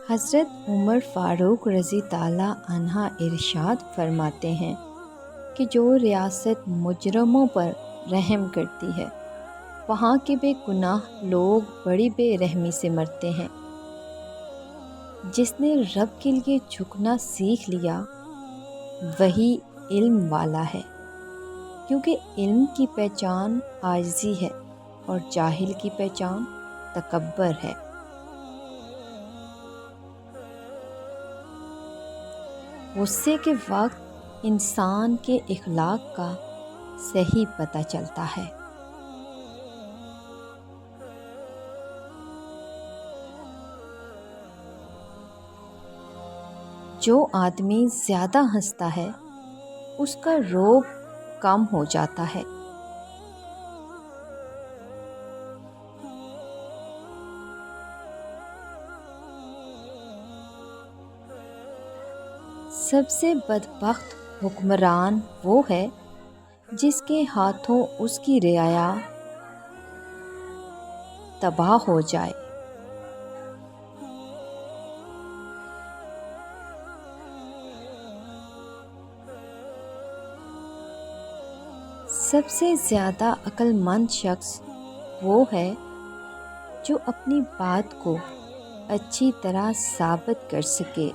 حضرت عمر فاروق رضی تعالیٰ عنہ ارشاد فرماتے ہیں کہ جو ریاست مجرموں پر رحم کرتی ہے وہاں کے بے گناہ لوگ بڑی بے رحمی سے مرتے ہیں۔ جس نے رب کے لیے جھکنا سیکھ لیا وہی علم والا ہے، کیونکہ علم کی پہچان عاجزی ہے اور جاہل کی پہچان تکبر ہے۔ غصے کے وقت انسان کے اخلاق کا صحیح پتہ چلتا ہے۔ جو آدمی زیادہ ہنستا ہے اس کا روب کم ہو جاتا ہے۔ سب سے بدبخت حکمران وہ ہے جس کے ہاتھوں اس کی رعایا تباہ ہو جائے۔ سب سے زیادہ عقل مند شخص وہ ہے جو اپنی بات کو اچھی طرح ثابت کر سکے۔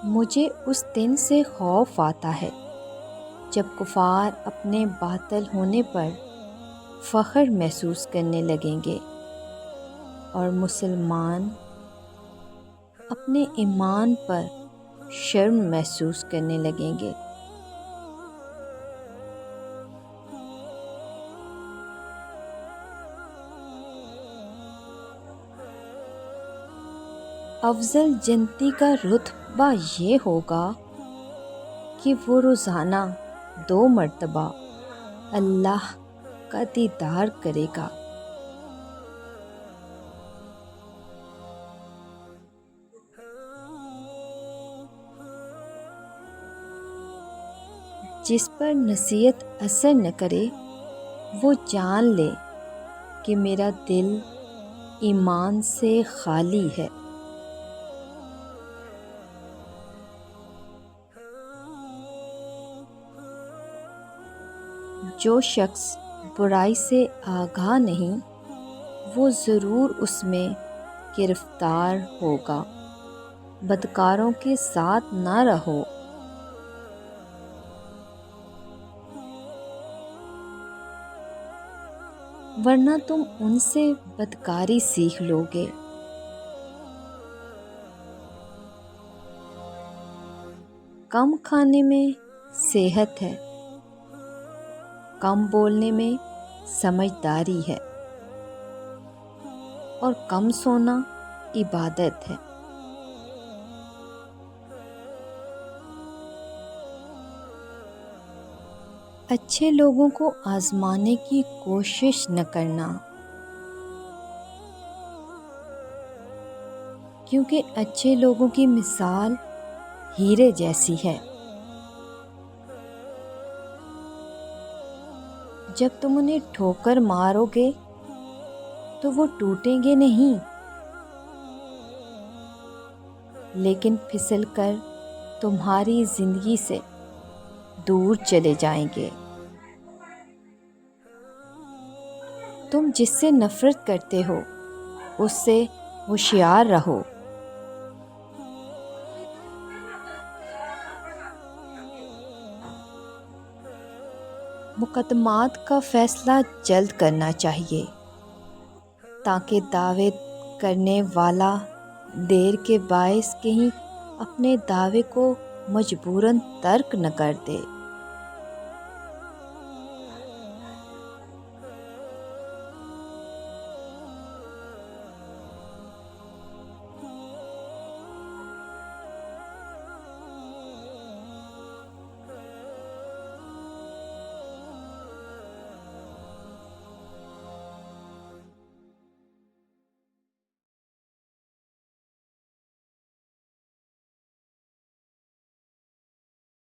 مجھے اس دن سے خوف آتا ہے جب کفار اپنے باطل ہونے پر فخر محسوس کرنے لگیں گے اور مسلمان اپنے ایمان پر شرم محسوس کرنے لگیں گے۔ افضل جنتی کا رتبہ یہ ہوگا کہ وہ روزانہ 2 مرتبہ اللہ کا دیدار کرے گا۔ جس پر نصیحت اثر نہ کرے وہ جان لے کہ میرا دل ایمان سے خالی ہے۔ جو شخص برائی سے آگاہ نہیں وہ ضرور اس میں گرفتار ہوگا۔ بدکاروں کے ساتھ نہ رہو۔ ورنہ تم ان سے بدکاری سیکھ لو گے۔ کم کھانے میں صحت ہے، کم بولنے میں سمجھداری ہے اور کم سونا عبادت ہے۔ اچھے لوگوں کو آزمانے کی کوشش نہ کرنا، کیونکہ اچھے لوگوں کی مثال ہیرے جیسی ہے۔ جب تم انہیں ٹھوکر مارو گے تو وہ ٹوٹیں گے نہیں، لیکن پھسل کر تمہاری زندگی سے دور چلے جائیں گے۔ تم جس سے نفرت کرتے ہو اس سے ہوشیار رہو۔ مقدمات کا فیصلہ جلد کرنا چاہیے تاکہ دعوے کرنے والا دیر کے باعث کہیں اپنے دعوے کو مجبوراً ترک نہ کر دے۔